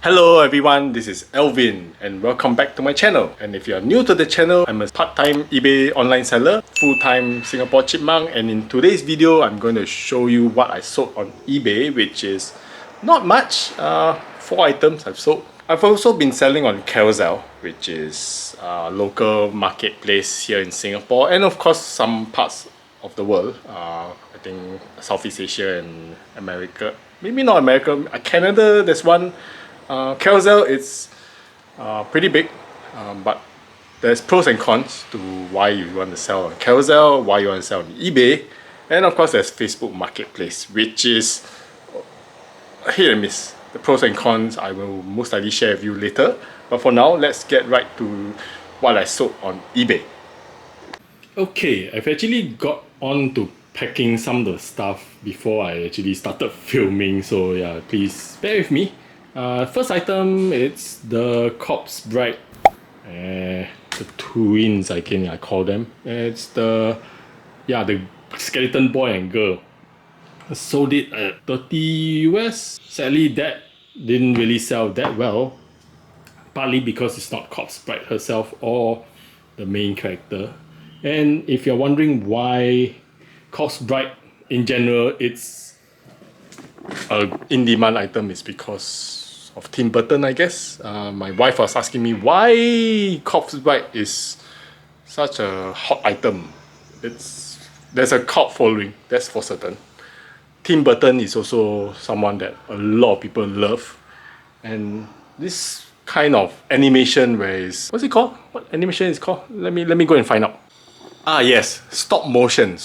Hello everyone, this is Elvin and welcome back to my channel. And if you are new to the channel, I'm a part-time eBay online seller, full-time Singapore chipmunk, and in today's video, I'm going to show you what I sold on eBay, which is not much, 4 items I've sold. I've also been selling on Carousell, which is a local marketplace here in Singapore and of course some parts of the world. I think Southeast Asia and America. Maybe not America, Canada, there's one. Carousell is pretty big, but there's pros and cons to why you want to sell on Carousell, why you want to sell on eBay, and of course there's Facebook Marketplace, which is hit and miss. The pros and cons I will most likely share with you later, but for now let's get right to what I sold on eBay. Okay, I've actually got on to packing some of the stuff before I actually started filming, so yeah, please bear with me. First item, it's the Corpse Bride, the twins I call them. It's the skeleton boy and girl. I sold it at 30 US. Sadly, that didn't really sell that well, partly because it's not Corpse Bride herself or the main character. And if you're wondering why Corpse Bride in general, it's an in-demand item, is because of Tim Burton, I guess. My wife was asking me why Corpse Bride is such a hot item. There's a cult following, that's for certain. Tim Burton is also someone that a lot of people love, and this kind of animation what's it called? What animation is called? Let me go and find out. Yes, stop motion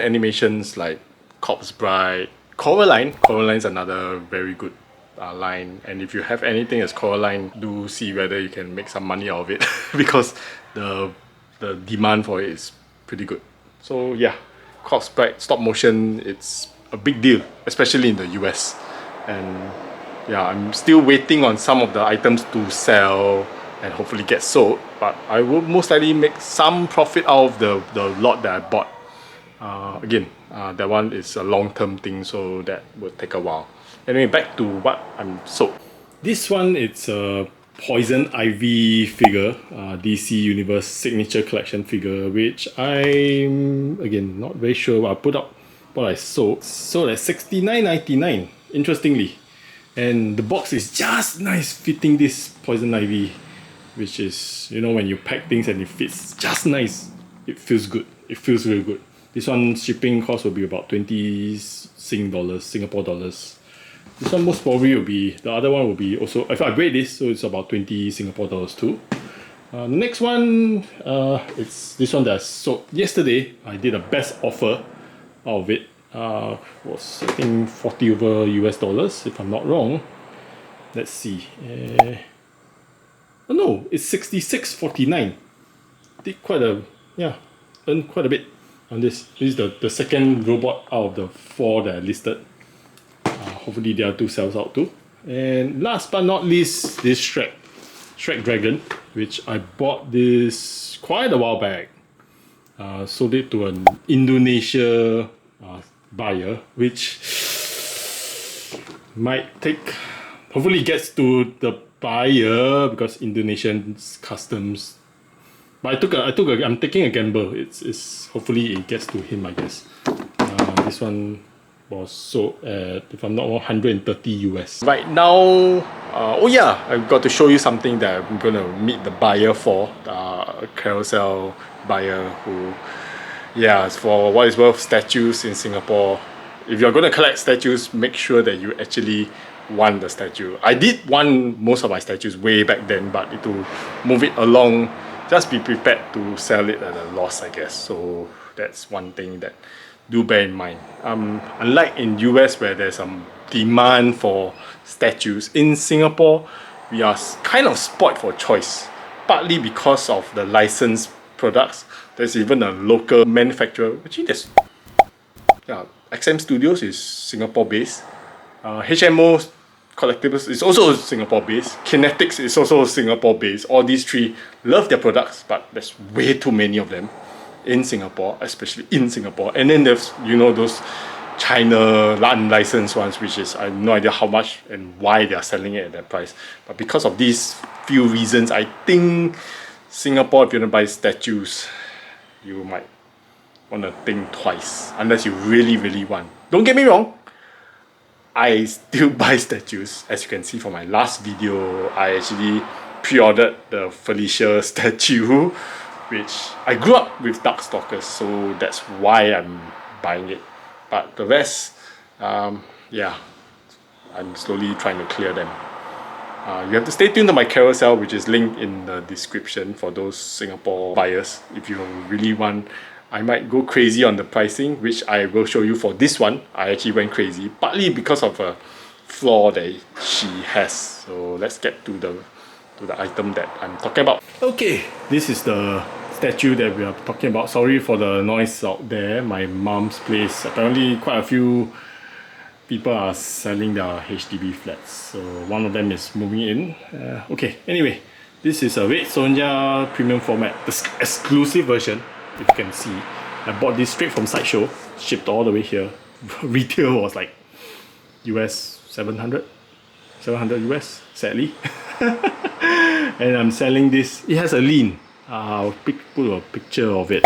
animations like Corpse Bride, Coraline. Coraline's another very good line, and if you have anything as Coraline, do see whether you can make some money out of it because the demand for it is pretty good. So yeah, Corpse Bride stop motion, it's a big deal, especially in the US. And yeah, I'm still waiting on some of the items to sell and hopefully get sold, but I will most likely make some profit out of the lot that I bought. Again, that one is a long-term thing, so that will take a while. Anyway, back to what I'm sold. This one, it's a Poison Ivy figure, DC Universe Signature Collection figure, which I'm, again, not very sure. I'll put up what I sold. Sold at $69.99, interestingly. And the box is just nice fitting this Poison Ivy, which is, you know, when you pack things and it fits just nice, it feels good. It feels really good. This one shipping cost will be about 20 Singapore dollars. This one most probably will be, the other one will be also, if I grade this, so it's about 20 Singapore dollars too. The next one, it's this one that I sold yesterday. I did a best offer out of it. Was I think 40 over US dollars, if I'm not wrong. Let's see. Oh no, it's 66.49. Did quite a, yeah, earned quite a bit on this. This is the second robot out of the 4 that I listed. Hopefully there are 2 sales out too. And last but not least, this Shrek Dragon, which I bought this quite a while back. Sold it to an Indonesia buyer, which might take, hopefully gets to the buyer because Indonesian customs. But I'm taking a gamble. It's hopefully it gets to him, I guess. This one was sold at, if I'm not wrong, 130 US. Right now, oh yeah, I've got to show you something that I'm gonna meet the buyer for, a Carousell buyer who, yeah, it's for what is worth statues in Singapore. If you're gonna collect statues, make sure that you actually want the statue. I did want most of my statues way back then, but to move it along, just be prepared to sell it at a loss, I guess. So that's one thing that do bear in mind. Unlike in US where there's some demand for statues, in Singapore we are kind of spoiled for choice, partly because of the licensed products. There's even a local manufacturer. Actually, there's, yeah, XM Studios is Singapore based. HMO Collectibles is also Singapore based. Kinetics is also Singapore based. All these 3 love their products, but there's way too many of them in Singapore, especially in Singapore. And then there's, you know, those China unlicensed ones, which is I have no idea how much and why they are selling it at that price. But because of these few reasons, I think Singapore, if you want to buy statues, you might want to think twice, unless you really want. Don't get me wrong, I still buy statues. As you can see from my last video, I actually pre-ordered the Felicia statue, which I grew up with Darkstalkers, so that's why I'm buying it. But the rest, yeah, I'm slowly trying to clear them. You have to stay tuned to my Carousell, which is linked in the description for those Singapore buyers. If you really want, I might go crazy on the pricing, which I will show you for this one. I actually went crazy, partly because of a flaw that she has. So let's get to the item that I'm talking about. Okay, this is the statue that we are talking about. Sorry for the noise out there. My mom's place, apparently quite a few people are selling their HDB flats, so one of them is moving in. Okay, anyway, this is a Red Sonja premium format, the exclusive version. If you can see, I bought this straight from Sideshow, shipped all the way here. Retail was like US 700 US, sadly. And I'm selling this. It has a lean. I'll put a picture of it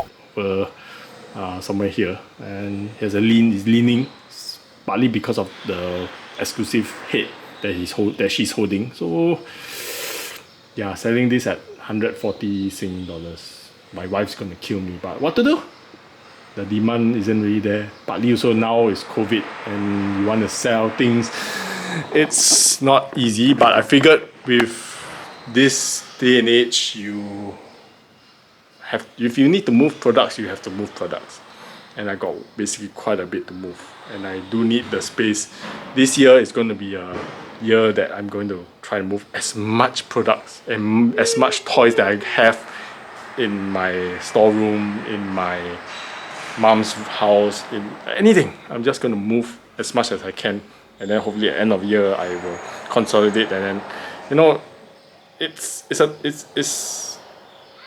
somewhere here, and it has a lean. It's leaning, partly because of the exclusive head that she's holding. So yeah, selling this at 140 Sing dollars. My wife's gonna kill me, but what to do? The demand isn't really there. Partly also now is COVID and you want to sell things. It's not easy, but I figured with this day and age, if you need to move products, you have to move products. And I got basically quite a bit to move, and I do need the space. This year is going to be a year that I'm going to try and move as much products and as much toys that I have in my storeroom, in my mom's house, in anything. I'm just going to move as much as I can, and then hopefully at the end of the year I will consolidate. And then, you know, it's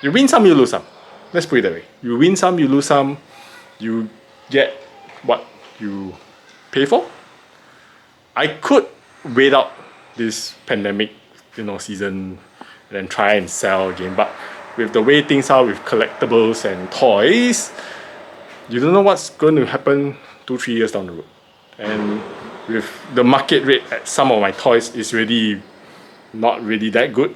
you win some, you lose some. Let's put it that way. You win some, you lose some. You get what you pay for. I could wait out this pandemic, season, and then try and sell again. But with the way things are with collectibles and toys, you don't know what's going to happen 2-3 years down the road. And with the market rate at some of my toys is really not really that good.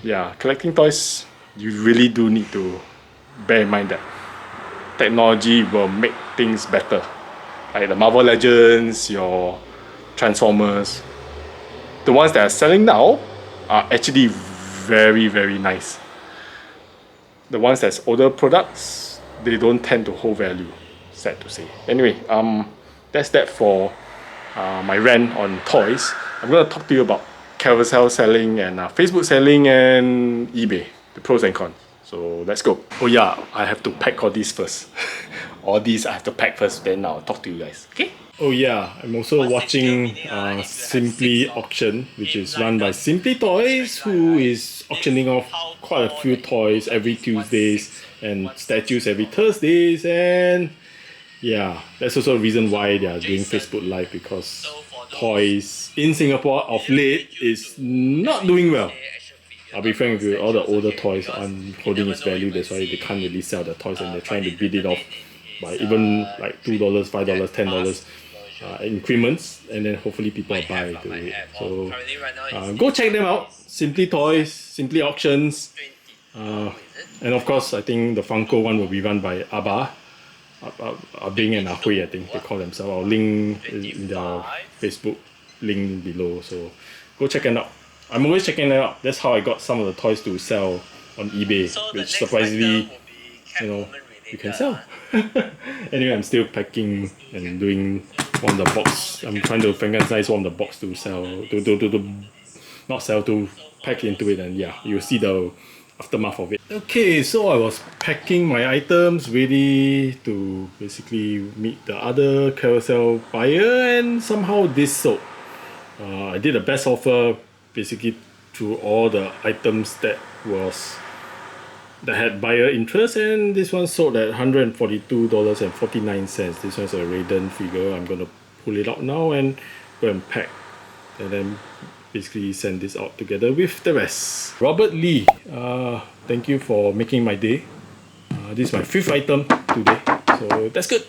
Yeah, collecting toys, you really do need to bear in mind that technology will make things better. Like the Marvel Legends, your Transformers, the ones that are selling now are actually very nice. The ones that's older products, they don't tend to hold value, sad to say. Anyway, that's that for my rant on toys. I'm going to talk to you about Carousell selling and Facebook selling and eBay, the pros and cons. So let's go. Oh yeah, I have to pack all these first. All these I have to pack first, then I'll talk to you guys. Okay? Oh yeah, I'm also watching Simply Auction, which is run by Simply Toys, who is auctioning off quite a few toys every Tuesdays and statues every Thursdays. And yeah, that's also a reason why they are doing Facebook Live, because toys in Singapore of late is not doing well. I'll be frank with you, all the older toys aren't holding its value. That's why they can't really sell the toys, and they're trying to bid it off by even like $2, $5, $10 increments, and then hopefully people will buy into it. So go check them out. Simply Toys, Simply Auctions, and of course I think the Funko one will be run by Abing and Ahui, I think they call themselves. I'll link in the Facebook link below, so go check them out. I'm always checking them out. That's how I got some of the toys to sell on eBay, which surprisingly, you can sell. Anyway, I'm still packing and doing one of the box. I'm trying to Frankenstein one of the box to sell, to pack into it, and yeah, you'll see the aftermath of it. Okay, so I was packing my items ready to basically meet the other Carousell buyer, and somehow this sold. I did a best offer basically through all the items that was that had buyer interest, and this one sold at $142.49. This one's a Raiden figure. I'm gonna pull it out now and go and pack, and then basically send this out together with the rest. Robert Lee, thank you for making my day. This is my 5th item today, so that's good.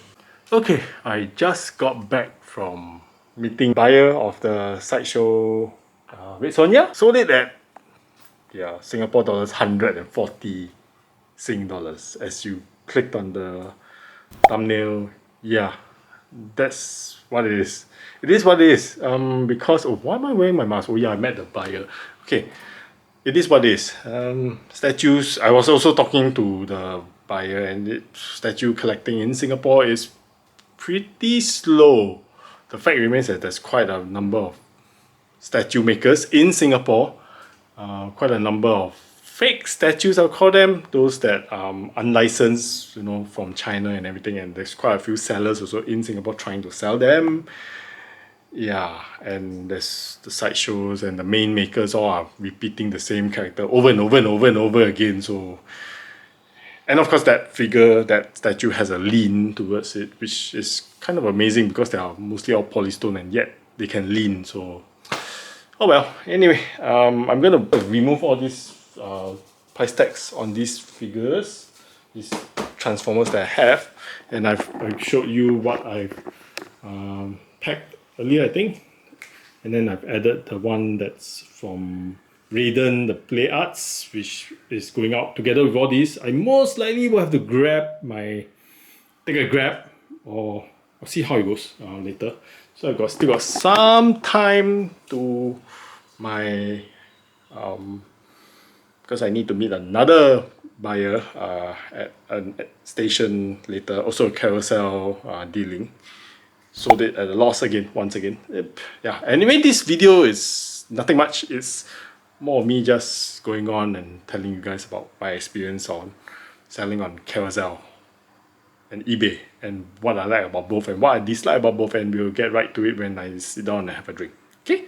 Okay, I just got back from meeting buyer of the sideshow Red Sonja. Sold it at Singapore dollars 140 Sing dollars. As you clicked on the thumbnail, yeah, that's what it is. It is what it is. Because why am I wearing my mask? Oh yeah, I met the buyer. Okay, it is what it is. Statues. I was also talking to the buyer, and statue collecting in Singapore is pretty slow. The fact remains that there's quite a number of statue makers in Singapore. Quite a number of fake statues, I'll call them, those that unlicensed, you know, from China and everything, and there's quite a few sellers also in Singapore trying to sell them. Yeah, and there's the sideshows, and the main makers all are repeating the same character over and over and over and over again. So, and of course that figure, that statue has a lean towards it, which is kind of amazing because they are mostly all polystone and yet they can lean. So oh well, anyway, I'm gonna remove all these price tags on these figures, these transformers that I have, and I've showed you what I've packed earlier, I think, and then I've added the one that's from Raiden, the Play Arts, which is going out together with all these. I most likely will have to take a grab, or I'll see how it goes later. So I've still got some time to my because I need to meet another buyer at a station later, also a Carousell dealing. Sold it at a loss again, once again. Yeah, anyway, this video is nothing much. It's more of me just going on and telling you guys about my experience on selling on Carousell and eBay, and what I like about both and what I dislike about both, and we'll get right to it when I sit down and have a drink. Okay?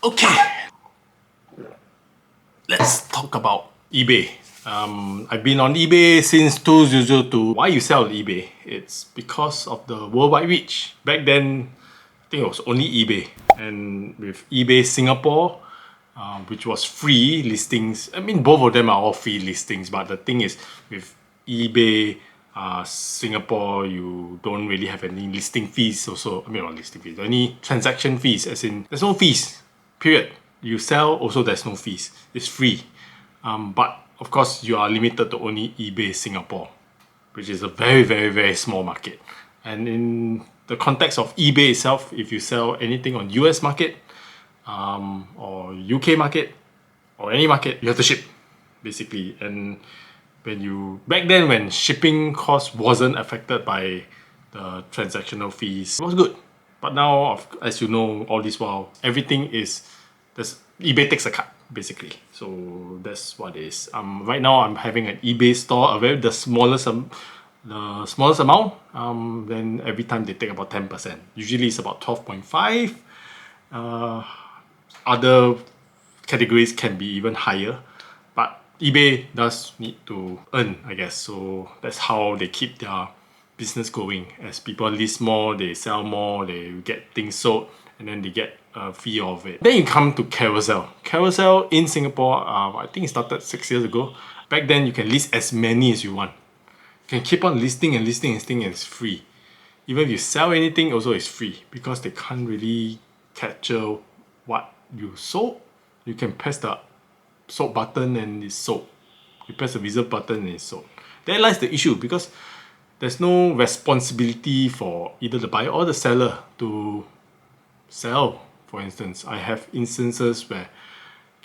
Okay. Let's talk about eBay. I've been on eBay since 2002. Why you sell on eBay? It's because of the worldwide reach. Back then, I think it was only eBay. And with eBay Singapore, which was free listings. I mean, both of them are all free listings, but the thing is, with eBay Singapore, you don't really have any listing fees also. I mean, not listing fees, any transaction fees, as in, there's no fees, period. You sell, also there's no fees. It's free. But of course, you are limited to only eBay Singapore, which is a very, very, very small market. And in the context of eBay itself, if you sell anything on US market, or UK market, or any market, you have to ship, basically. And back then, when shipping cost wasn't affected by the transactional fees, it was good. But now, as you know, all this while, everything is, eBay takes a cut, basically. So that's what it is. Right now I'm having an eBay store, the smallest amount. Then every time they take about 10%. Usually it's about 12.5. Other categories can be even higher, but eBay does need to earn, I guess. So that's how they keep their business going. As people list more, they sell more, they get things sold, and then they get a fee of it. Then you come to Carousell. Carousell in Singapore, I think it started 6 years ago. Back then, you can list as many as you want. You can keep on listing and listing and listing, and it's free. Even if you sell anything, also it's free, because they can't really capture what you sold. You can press the sold button and it's sold. You press the reserve button and it's sold. There lies the issue, because there's no responsibility for either the buyer or the seller to sell. For instance, I have instances where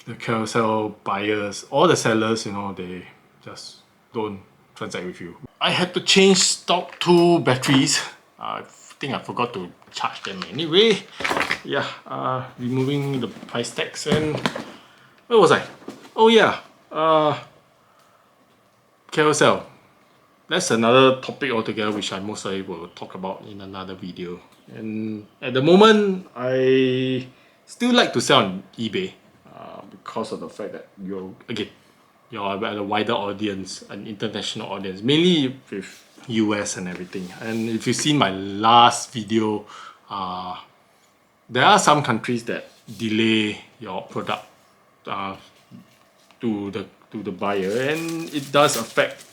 the Carousell buyers or the sellers, you know, they just don't transact with you. I had to change stock 2 batteries. I think I forgot to charge them anyway. Yeah, removing the price tags, and where was I? Oh yeah, Carousell. That's another topic altogether, which I most likely will talk about in another video. And at the moment, I still like to sell on eBay because of the fact that you're at a wider audience, an international audience, mainly with US and everything. And if you've seen my last video, there are some countries that delay your product to the buyer, and it does affect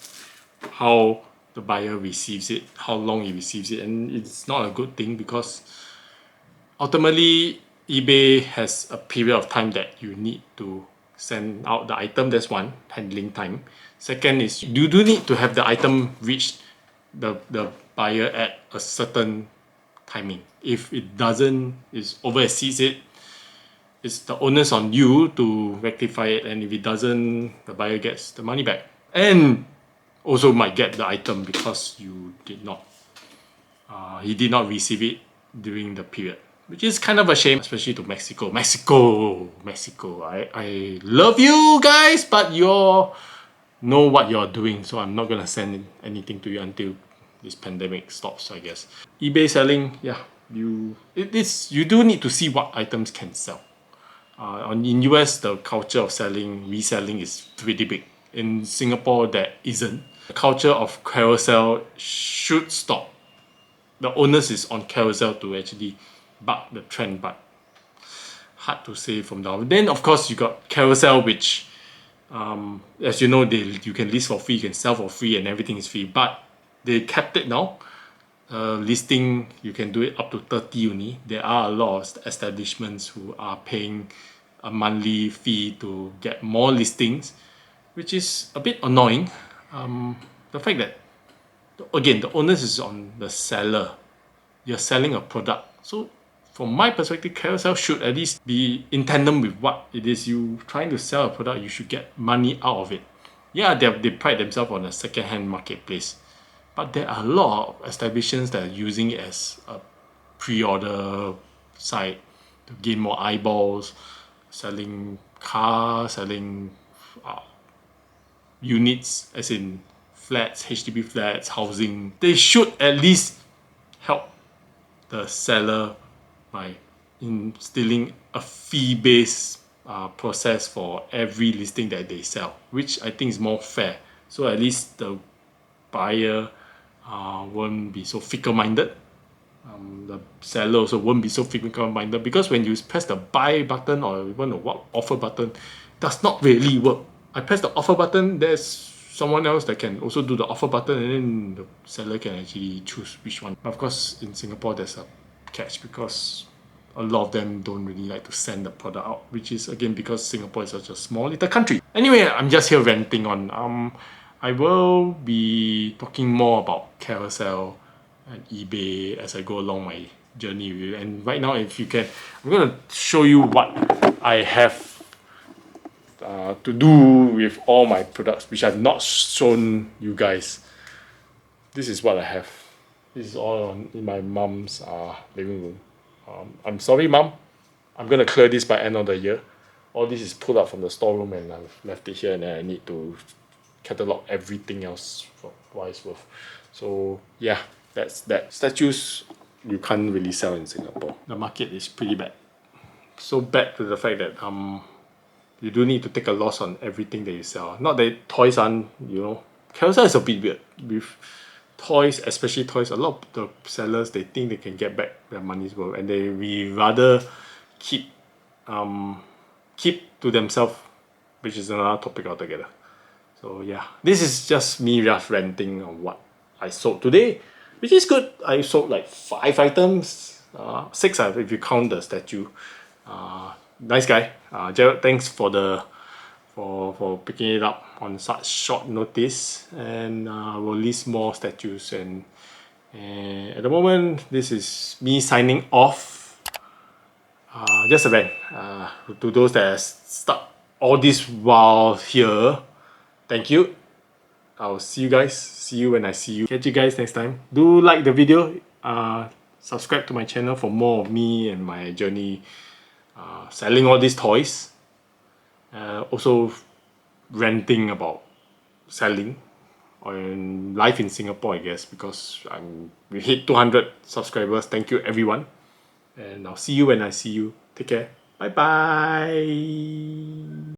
how the buyer receives it, how long he receives it, and it's not a good thing because ultimately eBay has a period of time that you need to send out the item. That's one, handling time. Second is you do need to have the item reach the buyer at a certain timing. If it doesn't, it over exceeds it, it's the onus on you to rectify it, and if it doesn't, the buyer gets the money back and also might get the item because you did not he did not receive it during the period, which is kind of a shame, especially to Mexico. I love you guys, but you know what you're doing, so I'm not gonna send anything to you until this pandemic stops, I guess. eBay selling, yeah, you do need to see what items can sell. In US, the culture of reselling is pretty big. In Singapore, that isn't. The culture of Carousell should stop. The onus is on Carousell to actually buck the trend, but hard to say from now. Then of course you got Carousell, which as you know, you can list for free, you can sell for free, and everything is free. But they kept it now. Listing, you can do it up to 30 only. There are a lot of establishments who are paying a monthly fee to get more listings, which is a bit annoying. The fact that, again, the onus is on the seller. You're selling a product. So from my perspective, Carousell should at least be in tandem with what it is you trying to sell a product. You should get money out of it. Yeah, they pride themselves on a second-hand marketplace, but there are a lot of establishments that are using it as a pre-order site to gain more eyeballs, selling cars, selling units, as in flats, HDB flats, housing. They should at least help the seller by instilling a fee-based process for every listing that they sell, which I think is more fair. So at least the buyer won't be so fickle-minded. The seller also won't be so fickle-minded, because when you press the buy button or even the offer button, it does not really work. I press the offer button, there's someone else that can also do the offer button, and then the seller can actually choose which one. Of course, in Singapore, there's a catch because a lot of them don't really like to send the product out, which is again because Singapore is such a small little country. Anyway, I'm just here ranting on. I will be talking more about Carousell and eBay as I go along my journey with you. And right now, if you can, I'm gonna show you what I have to do with all my products, which I've not shown you guys. This is what I have. This is all in my mom's living room. I'm sorry, Mom. I'm gonna clear this by end of the year. All this is pulled out from the storeroom, and I've left it here, and then I need to catalog everything else for what it's worth. So yeah, that's that. Statues you can't really sell in Singapore. The market is pretty bad. So bad to the fact that you do need to take a loss on everything that you sell. Not that toys aren't, Carousell is a bit weird. With toys, especially toys, a lot of the sellers, they think they can get back their money's worth, and we rather keep to themselves, which is another topic altogether. So yeah, this is just me just ranting on what I sold today, which is good. I sold like 5 items, 6 if you count the statue. Nice guy, Jared. Thanks for picking it up on such short notice, and we'll list more statues. And at the moment, this is me signing off. Just a rant to those that are stuck all this while here. Thank you. I'll see you guys. See you when I see you. Catch you guys next time. Do like the video. Subscribe to my channel for more of me and my journey selling all these toys. Also ranting about selling on life in Singapore, I guess, because we hit 200 subscribers. Thank you, everyone. And I'll see you when I see you. Take care. Bye bye.